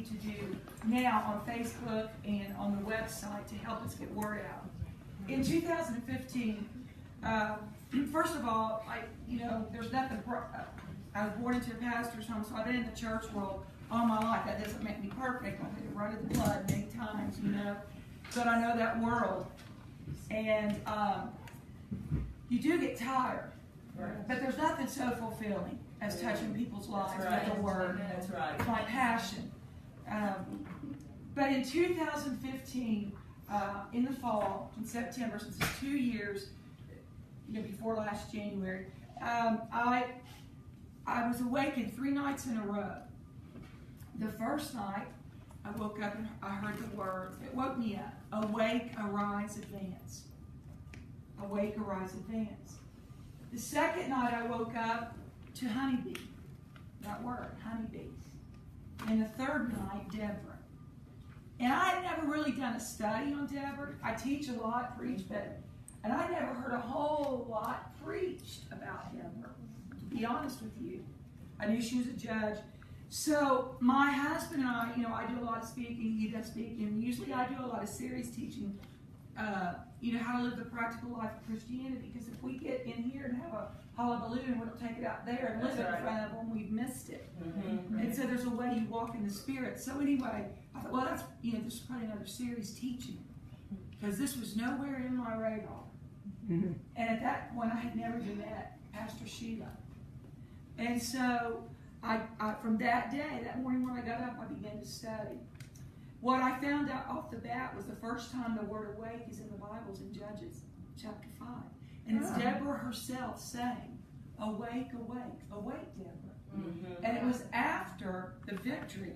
to do now on Facebook and on the website to help us get word out. In 2015, first of all, there's nothing. I was born into a pastor's home, so I've been in the church world all my life. That doesn't make me perfect. I've been run in the blood many times, but I know that world. And you do get tired, but there's nothing so fulfilling as touching people's lives with the Word. That's right. It's my passion. But in 2015, in the fall, in September, since it's 2 years, before last January, I was awakened 3 nights in a row. The first night, I woke up and I heard the word. It woke me up. Awake, arise, advance. Awake, arise, advance. The second night, I woke up to honeybee. That word, honeybee. And the third night, Deborah. And I had never really done a study on Deborah. I teach a lot, preach, and I never heard a whole lot preached about Deborah, to be honest with you. I knew she was a judge. So my husband and I, I do a lot of speaking, he does speaking. Usually I do a lot of series teaching, how to live the practical life of Christianity. Because if we get in here and have a hullabaloo and we don't take it out there and live it in front of them, we've missed it. Mm-hmm. And so there's a way you walk in the Spirit. So anyway, I thought, well, that's, there's probably another series teaching. Because this was nowhere in my radar. Mm-hmm. And at that point, I had never even met Pastor Sheila. And so I from that day, that morning when I got up, I began to study. What I found out off the bat was the first time the word awake is in the Bible, in Judges chapter 5. And it's Deborah herself saying, awake, awake, awake, Deborah. Mm-hmm. And it was after the victory.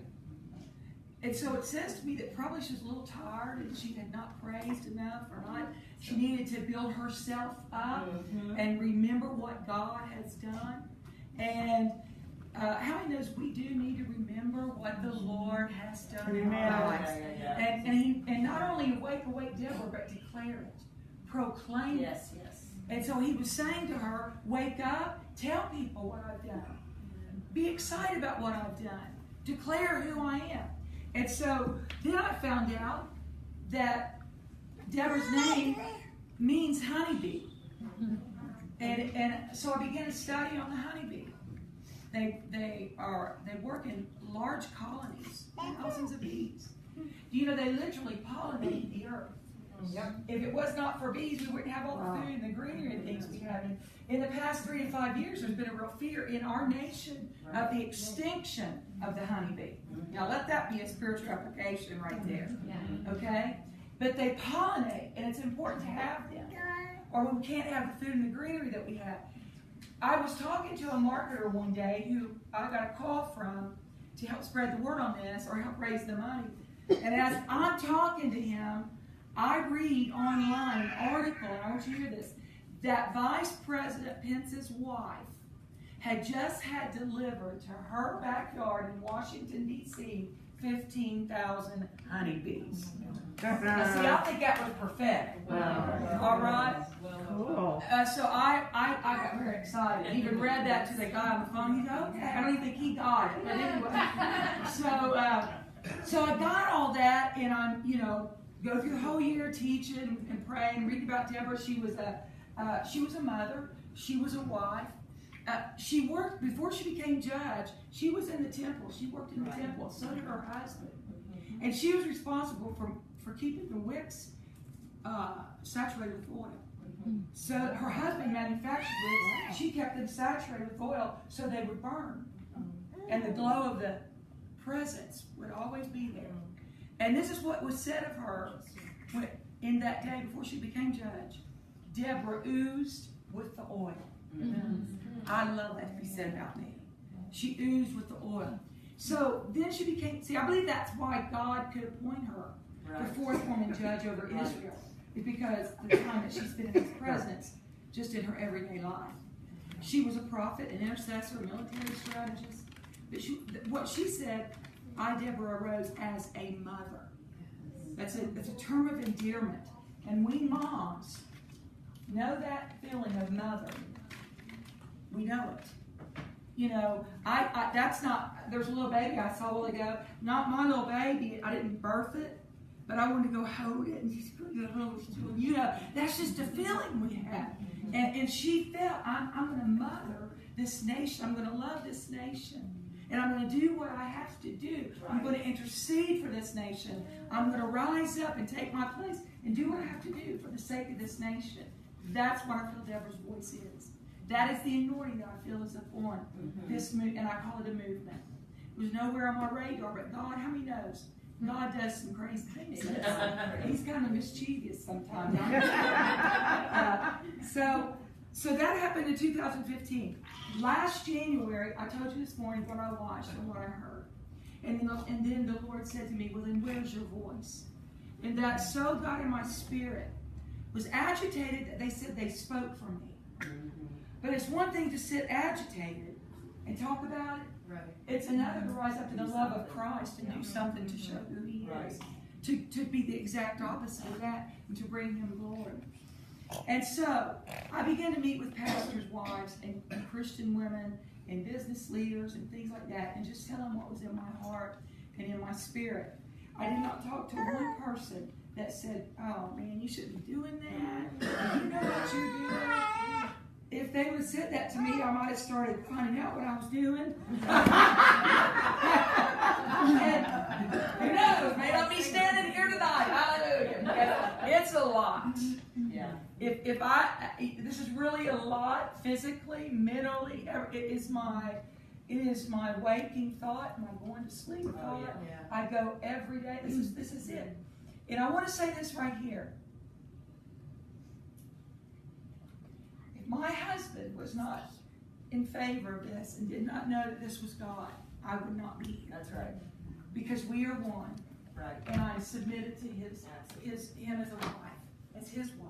And so it says to me that probably she was a little tired and she had not praised enough or not. She needed to build herself up and remember what God has done. And how many knows we do need to remember what the Lord has done in our lives? And not only awake, awake, Deborah, but declare it. Proclaim it. Yes. And so he was saying to her, wake up, tell people what I've done. Be excited about what I've done. Declare who I am. And so then I found out that Deborah's name means honeybee. And so I began to study on the honeybee. They work in large colonies, thousands of bees. They literally pollinate the earth. Yep. If it was not for bees, we wouldn't have all the food and the greenery and things we have. In the past 3 to 5 years, there's been a real fear in our nation of the extinction of the honeybee. Now, let that be a spiritual application right there. Okay? But they pollinate, and it's important to have them, or we can't have the food and the greenery that we have. I was talking to a marketer one day who I got a call from to help spread the word on this or help raise the money. And as I'm talking to him, I read online an article, and I want you to hear this, that Vice President Pence's wife had just had delivered to her backyard in Washington, D.C., 15,000 honeybees. Now, see, I think that was prophetic. Wow. All right? Cool. So I got very excited. I even read that to the guy on the phone. He said, okay. I don't even think he got it. But anyway. So I got all that, and I'm, go through the whole year teaching and praying and reading about Deborah. She was a mother. She was a wife. She worked, before she became judge, she was in the temple. She worked in the temple. So did her husband. And she was responsible for keeping the wicks saturated with oil. So her husband manufactured wicks. She kept them saturated with oil so they would burn. And the glow of the presence would always be there. And this is what was said of her in that day before she became judge. Deborah oozed with the oil. I love that to be said about me. She oozed with the oil. So then she became, I believe that's why God could appoint her the fourth woman judge over Israel. It's because the time that she spent in his presence, just in her everyday life. She was a prophet, an intercessor, a military strategist. But what she said, I, Deborah, arose as a mother. That's a term of endearment. And we moms know that feeling of mother. We know it. That's not, there's a little baby I saw a while ago, not my little baby, I didn't birth it, but I wanted to go hold it, and that's just a feeling we have. And she felt, I'm going to mother this nation, I'm going to love this nation, and I'm going to do what I have to do. I'm going to intercede for this nation. I'm going to rise up and take my place and do what I have to do for the sake of this nation. That's what I feel Deborah's voice is. That is the anointing that I feel is upon this move, and I call it a movement. It was nowhere on my radar, but God, how many knows? God does some crazy things. He's kind of mischievous sometimes. So that happened in 2015. Last January, I told you this morning what I watched and what I heard. And then the Lord said to me, well, then where's your voice? And that so got in my spirit. Was agitated that they said they spoke for me. But it's one thing to sit agitated and talk about it. Right. It's another to rise up to the love of Christ and do something to show who He is. To be the exact opposite of that and to bring Him glory. And so I began to meet with pastors' wives and Christian women and business leaders and things like that, and just tell them what was in my heart and in my spirit. I did not talk to one person that said, oh man, you shouldn't be doing that. You know what you're doing. If they would have said that to me, I might have started finding out what I was doing. And who knows? May not be standing here tonight. Hallelujah. It's a lot. Yeah. This is really a lot physically, mentally. It is my waking thought, my going to sleep thought. Yeah. I go every day. This is it. And I want to say this right here. If my husband was not in favor of this and did not know that this was God, I would not be here. That's right. Because we are one. Right. And I submitted to him as a wife, as his wife.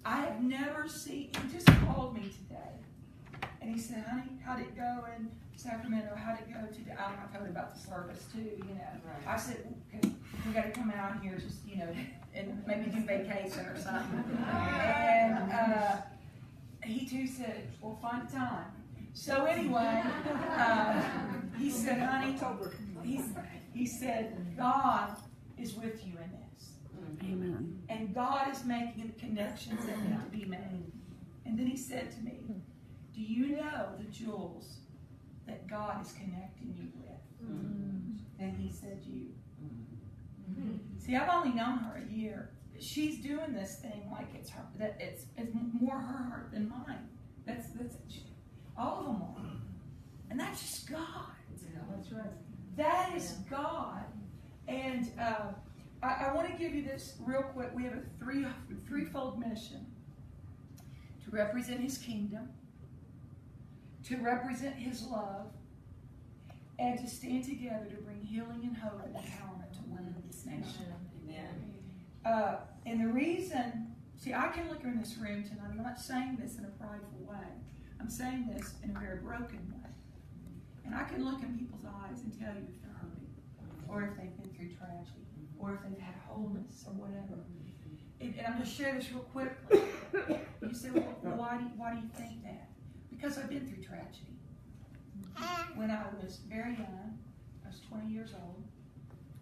I have never seen, he just called me today. And he said, honey, how'd it go in Sacramento? How'd it go today? I told him about the service too, Right. I said, okay, we got to come out here just, and maybe do vacation or something. And he too said, well, find a time. So anyway, he said, honey, he said, God is with you in this. Amen. And God is making the connections that need to be made. And then he said to me, do you know the jewels that God is connecting you with? And he said, you. See, I've only known her a year. She's doing this thing like it's her, that it's more her heart than mine. That's all of them are. And that's just God. That's right. That is God. And I want to give you this real quick. We have a threefold mission: to represent His kingdom, to represent His love, and to stand together to bring healing and hope and empowerment to women of this nation. Amen. And the reason, see, I can look in this room tonight. I'm not saying this in a prideful way. I'm saying this in a very broken way. And I can look in people's eyes and tell you if they're hurting, or if they've been through tragedy, or if they've had wholeness, or whatever. And I'm going to share this real quickly. You say, well, why do you think that? Because I've been through tragedy. When I was very young, I was 20 years old.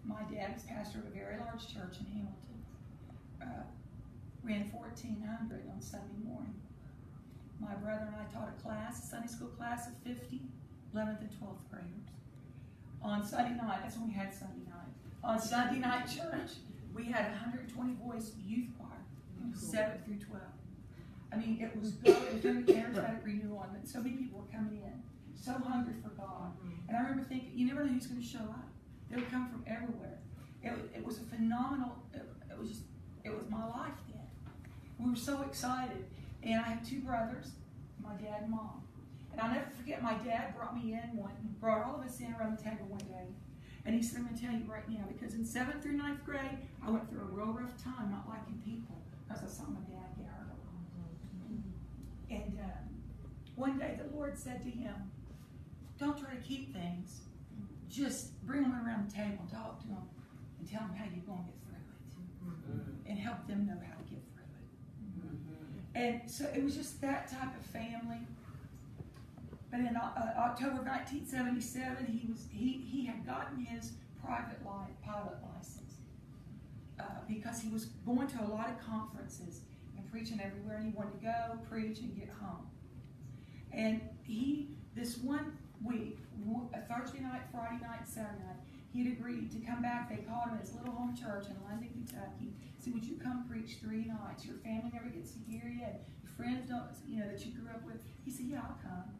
My dad was pastor of a very large church in Hamilton. Ran 1,400 on Sunday morning. My brother and I taught a class, a Sunday school class of 50 11th and 12th graders. On Sunday night, that's when we had Sunday night. On Sunday night church, we had 120 voice youth choir, 7th through 12th. I mean, it was good. It was during the charismatic renewal, and so many people were coming in, so hungry for God. And I remember thinking, you never know who's going to show up. They would come from everywhere. It was a phenomenal. It was my life then. We were so excited. And I have two brothers, my dad and mom. And I'll never forget, my dad brought all of us in around the table one day. And he said, I'm going to tell you right now, because in 7th through 9th grade, I went through a real rough time not liking people, because I saw my dad get hurt a lot. And one day the Lord said to him, don't try to keep things. Just bring them around the table and talk to them and tell them how you're going to get through it. And help them know how to get through it. And so it was just that type of family. But in October 1977, he had gotten his private pilot license because he was going to a lot of conferences and preaching everywhere, and he wanted to go preach and get home. And this one week, a Thursday night, Friday night, Saturday night, he'd agreed to come back. They called him at his little home church in London, Kentucky. Said, would you come preach 3 nights? Your family never gets to hear you. Your friends don't, that you grew up with. He said, yeah, I'll come.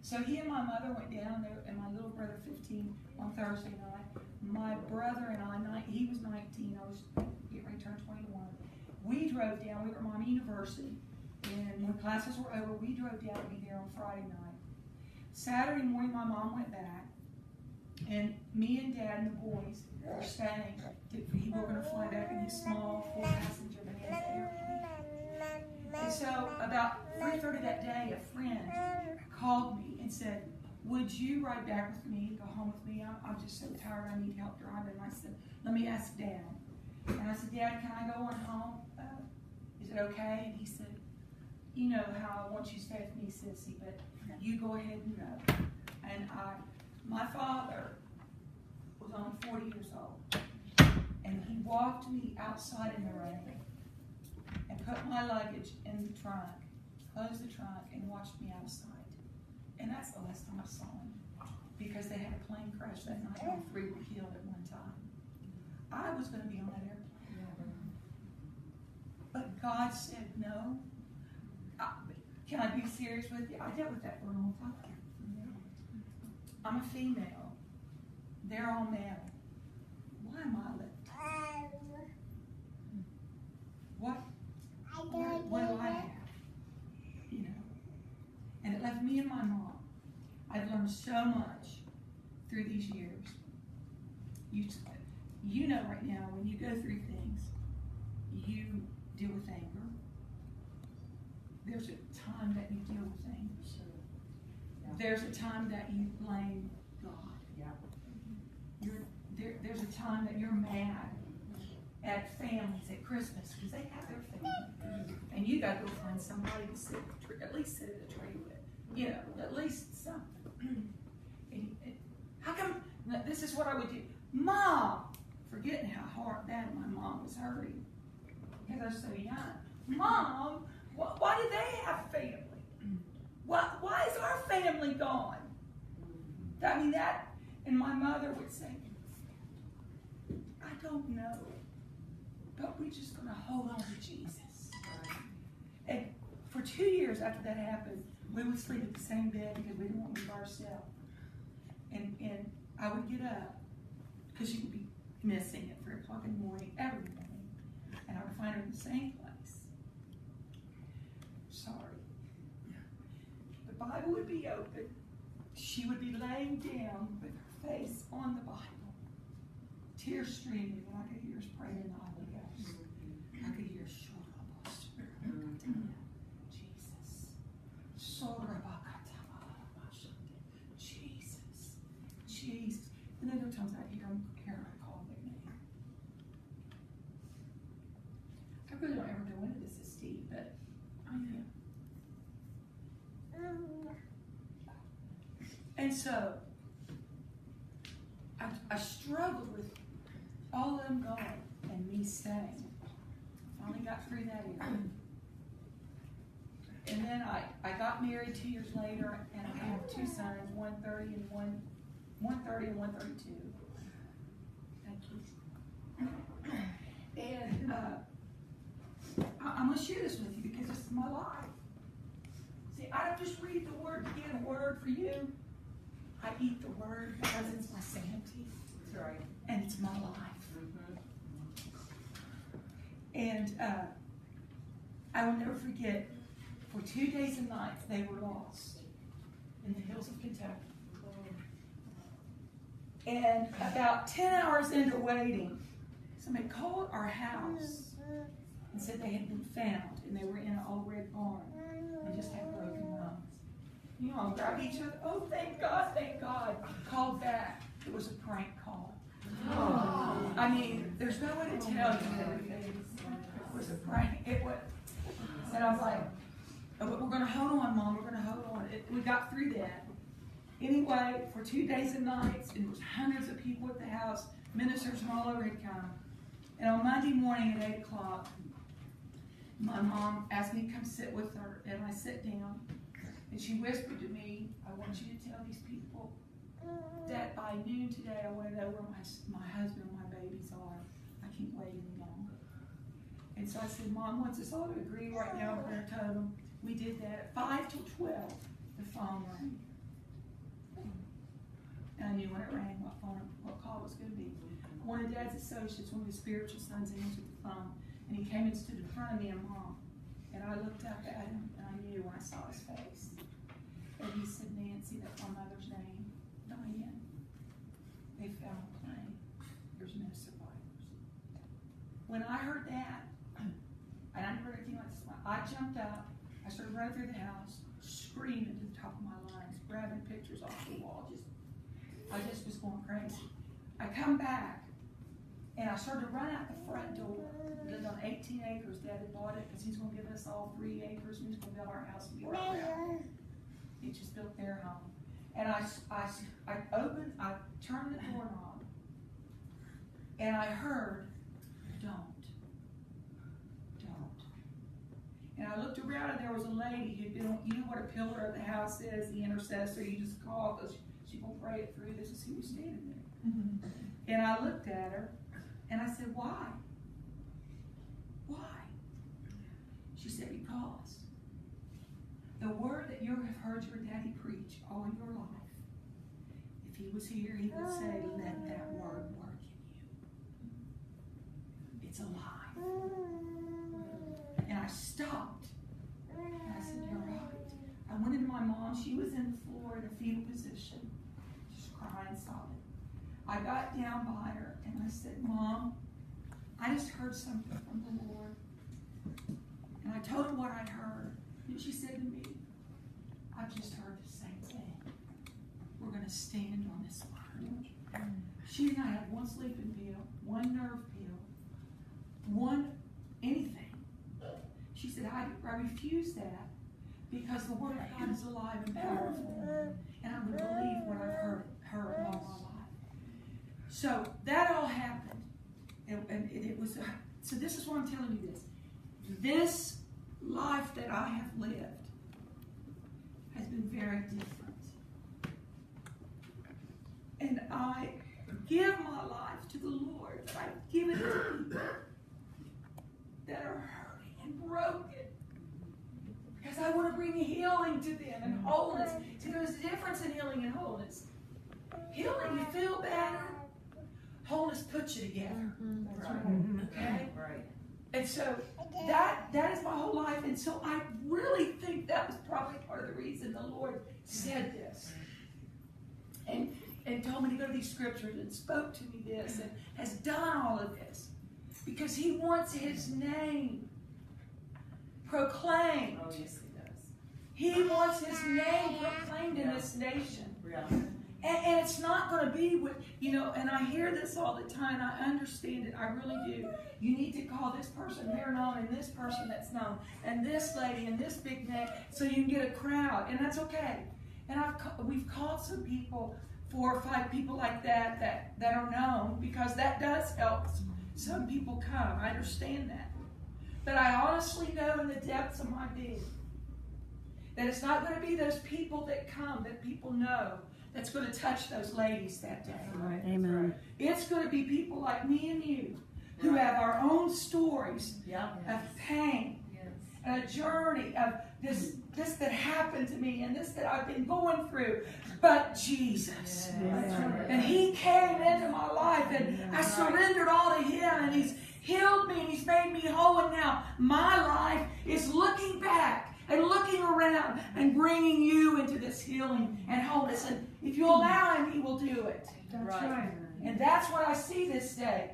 So he and my mother went down there, and my little brother, 15, on Thursday night. My brother and I, he was 19, I was getting ready to turn 21. We drove down, we were at Miami University, and when classes were over, we drove down to be there on Friday night. Saturday morning, my mom went back, and me and Dad and the boys were staying. We were going to fly back in his small 4-passenger Bonanza airplane. And so about 3:30 that day, a friend called me and said, would you ride back with me and go home with me? I'm just so tired, I need help driving. And I said, let me ask Dad. And I said, Dad, can I go on home? Is it okay? And he said, you know how I want you to stay with me, Sissy, but you go ahead and go. And my father was only 40 years old. And he walked me outside in the rain and put my luggage in the trunk, closed the trunk, and watched me outside. And that's the last time I saw him, because they had a plane crash that night and 3 were killed at one time. I was going to be on that airplane. But God said no. Can I be serious with you? I dealt with that for a long time. I'm a female. They're all male. Why am I left? What do I have? And it left me and my mom. I've learned so much through these years. You know right now, when you go through things, you deal with anger. There's a time that you deal with anger. There's a time that you blame God. There's a time that you're mad at families at Christmas because they have their family. And you got to go find somebody to sit at least sit at a tree with. At least something. How come, this is what I would do. Mom, forgetting how bad my mom was hurting because I was so young. Mom, why do they have family? Why is our family gone? And my mother would say, I don't know, but we're just going to hold on to Jesus. And for 2 years after that happened, we would sleep at the same bed because we didn't want to leave ourselves. And I would get up because she would be missing at 3 o'clock in the morning, every morning. And I would find her in the same place. Sorry. The Bible would be open. She would be laying down with her face on the Bible. Tears streaming, and I could hear us praying in the Holy Ghost. I could hear Jesus. Jesus. And then there are times I hear her call their name. I really don't ever go into this as Steve, but I am. And so, I struggled with all of them gone and me staying. Finally got through that era. And then I got married 2 years later, and I have 2 sons, 130 and 132. Thank you. And I'm going to share this with you because this is my life. See, I don't just read the Word to get a word for you. I eat the Word because it's my sanity. That's right. And it's my life. And I will never forget, for 2 days and nights, they were lost in the hills of Kentucky. And about 10 hours into waiting, somebody called our house and said they had been found, and they were in an old red barn. They just had broken bones. You know, grab each other. Oh, thank God, thank God. Called back. It was a prank call. Oh. I mean, there's no way to tell you everything. It was a prank. It was. And I was like, oh, but we're going to hold on, Mom. We're going to hold on. we got through that. Anyway, for 2 days and nights, and there was hundreds of people at the house, ministers from all over had come. And on Monday morning at 8 o'clock, my mom asked me to come sit with her, and I sat down, and she whispered to me, I want you to tell these people that by noon today, I want to know where my husband and my babies are. I can't wait any longer. And so I said, Mom wants us all to agree right now. We're going to tell them. We did that. At 5 till 12, the phone rang. And I knew when it rang what call it was going to be. One of Dad's associates, one of his spiritual sons, answered the phone. And he came and stood in front of me and Mom. And I looked up at him, and I knew when I saw his face. And he said, Nancy, that's my mother's name, Diane. They fell on a plane. There's no survivors. When I heard that, and I never heard anything like this, I jumped up. I started running through the house, screaming to the top of my lungs, grabbing pictures off the wall. I just was going crazy. I come back, and I started to run out the front door. We lived on 18 acres. Dad had bought it because he's going to give us all 3 acres, and he's going to build our house and be right around. He just built their home. And I turned the doorknob, and I heard, don't. And I looked around, and there was a lady who'd been, you know what a pillar of the house is, the intercessor. You just call because she will pray it through. This is who was standing there. Mm-hmm. And I looked at her, and I said, why? Why? She said, because the word that you have heard your daddy preach all your life, if he was here, he would say, let that word work in you. It's alive. And I stopped. And I said, you're right. I went into my mom. She was in the floor in a fetal position, just crying, sobbing. I got down by her, and I said, Mom, I just heard something from the Lord. And I told her what I'd heard. And she said to me, I've just heard the same thing. We're going to stand on this word. She and I had one sleeping pill, one nerve pill, one anything. She said, I refuse that because the word of God is alive and powerful. And I'm going to believe what I've heard all my life. So that all happened. And it was, so this is why I'm telling you this. This life that I have lived has been very different. And I give my life to the Lord, but I give it to people that are hurting and broken. Because I want to bring healing to them and wholeness. See, there's a difference in healing and wholeness. Healing, you feel better. Wholeness puts you together. Okay? Right. And so that is my whole life. And so I really think that was probably part of the reason the Lord said this. And told me to go to these scriptures and spoke to me this and has done all of this. Because he wants his name proclaimed. Oh, yes, he does. He wants his name proclaimed in this nation. Yeah. And it's not going to be with, and I hear this all the time. I understand it. I really do. You need to call this person they're known and this person that's known and this lady and this big name so you can get a crowd. And that's okay. And we've called some people, 4 or 5 people like that are known because that does help some people come. I understand that. But I honestly know in the depths of my being that it's not going to be those people that come that people know that's going to touch those ladies that day. Right. Amen. It's going to be people like me and you who have our own stories of pain and a journey of this that happened to me and this that I've been going through. But Jesus. And he came into my life and I surrendered all to him and he's healed me and he's made me whole. And now my life is looking back and looking around and bringing you into this healing and wholeness. And if you allow him, he will do it. That's right. And that's what I see this day.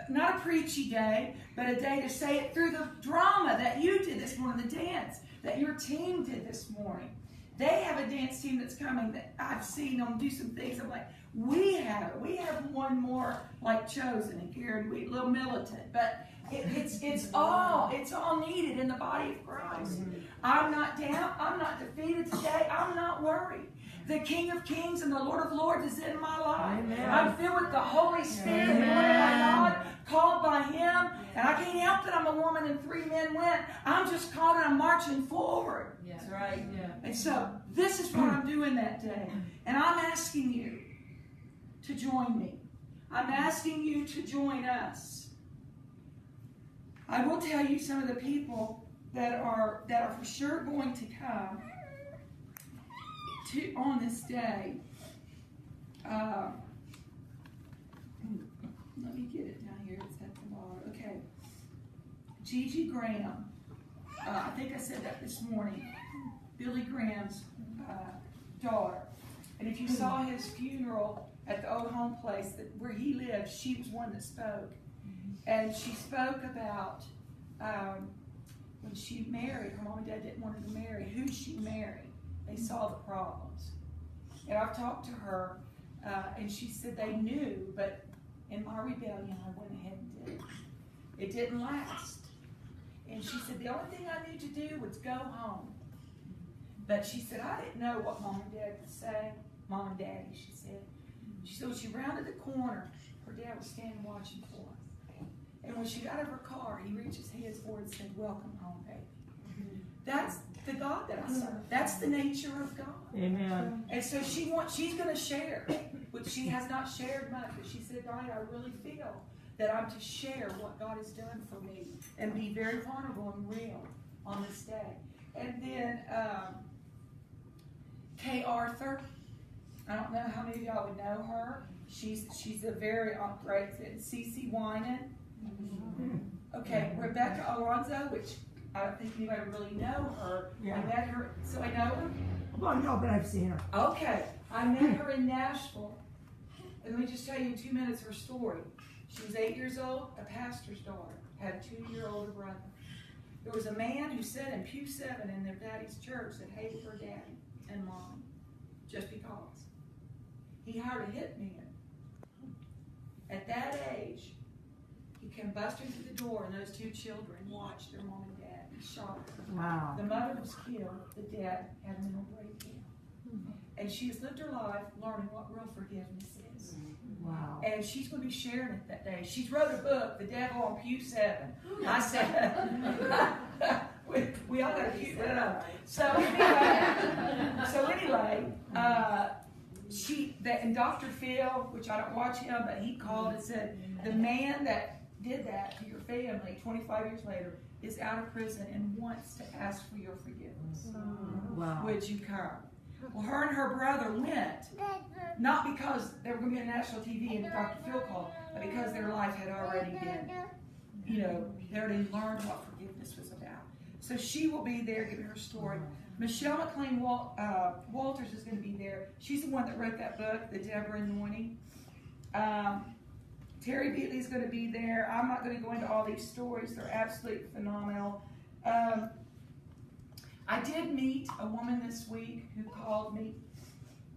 Not a preachy day, but a day to say it through the drama that you did this morning, the dance that your team did this morning. They have a dance team that's coming that I've seen them do some things. I'm like, we have it. We have one more like Chosen and Karen, we a little militant, but it's all needed in the body of Christ. I'm not down. I'm not defeated today. I'm not worried. The King of Kings and the Lord of Lords is in my life. Amen. I'm filled with the Holy Spirit, anointed by God, called by Him, and I can't help that I'm a woman and 3 men went. I'm just called and I'm marching forward. That's right. Yeah. And so this is what I'm doing that day. And I'm asking you to join me. I'm asking you to join us. I will tell you some of the people that are for sure going to come on this day. Let me get it down here. It's at the bottom. Okay. Gigi Graham. I think I said that this morning. Billy Graham's daughter. And if you saw his funeral at the old home place where he lived, she was one that spoke. And she spoke about when she married, her mom and dad didn't want her to marry. Who she married? They saw the problems. And I've talked to her, and she said they knew, but in my rebellion, I went ahead and did it. It didn't last. And she said the only thing I knew to do was go home. But she said, I didn't know what mom and dad would say. Mom and daddy, she said. She said when she rounded the corner, her dad was standing watching for her. And when she got out of her car, he reached his hands forward and said, welcome home, baby. That's the God that I serve. That's the nature of God. Amen. And so she's going to share, which she has not shared much, but she said, Donnie, I really feel that I'm to share what God has done for me and be very vulnerable and real on this day. And then Kay Arthur, I don't know how many of y'all would know her. She's a very great fit. Cece Winan. Okay, Rebecca Alonzo, which I don't think anybody really know her. Yeah. I met her, so I know her. Well, no, but I've seen her. Okay, I met her in Nashville. And let me just tell you in 2 minutes her story. She was 8 years old, a pastor's daughter, had a 2-year older brother. There was a man who sat in pew 7 in their daddy's church that hated her daddy and mom, just because. He hired a hitman. At that age, he came busting through the door, and those 2 children watched their mom and dad be shot. Wow. The mother was killed. The dad had a mental breakdown. And she has lived her life learning what real forgiveness is. Wow. And she's going to be sharing it that day. She's wrote a book, The Devil on Pew 7. I said, we all got a cute little. So anyway, and Dr. Phil, which I don't watch him, but he called and said, the man that did that to your family 25 years later is out of prison and wants to ask for your forgiveness. Wow. Would you come? Well, her and her brother went, not because they were going to be on national TV and Dr. Phil called, but because their life had already been, they already learned what forgiveness was about. So she will be there giving her story. Michelle McLean Walters is going to be there. She's the one that wrote that book, The Deborah Anointing. Terry Beatley is going to be there. I'm not going to go into all these stories. They're absolutely phenomenal. I did meet a woman this week who called me,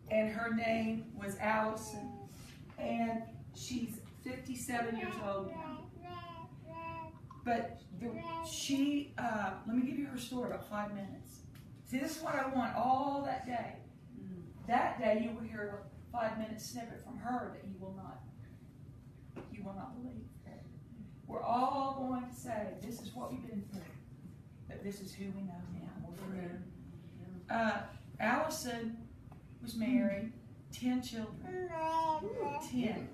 and her name was Allison, and she's 57 years old now. But let me give you her story about 5 minutes. See, this is what I want all that day. That day you will hear a 5-minute snippet from her that you will not believe. We're all going to say, this is what we've been through, but this is who we know now. We're free. Allison was married, 10 children. 10.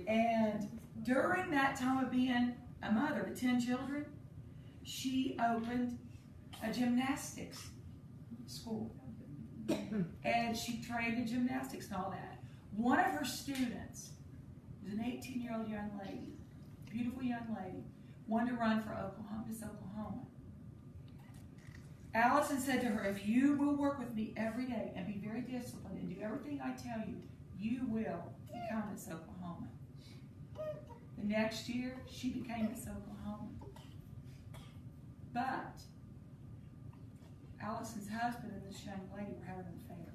And during that time of being a mother to 10 children, she opened a gymnastics school. And she trained in gymnastics and all that. One of her students was an 18-year-old young lady, beautiful young lady, wanted to run for Miss Oklahoma. Allison said to her, if you will work with me every day and be very disciplined and do everything I tell you, you will become Miss Oklahoma. The next year, she became Miss Oklahoma. But Allison's husband and this young lady were having an affair.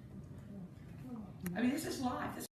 I mean, this is life. This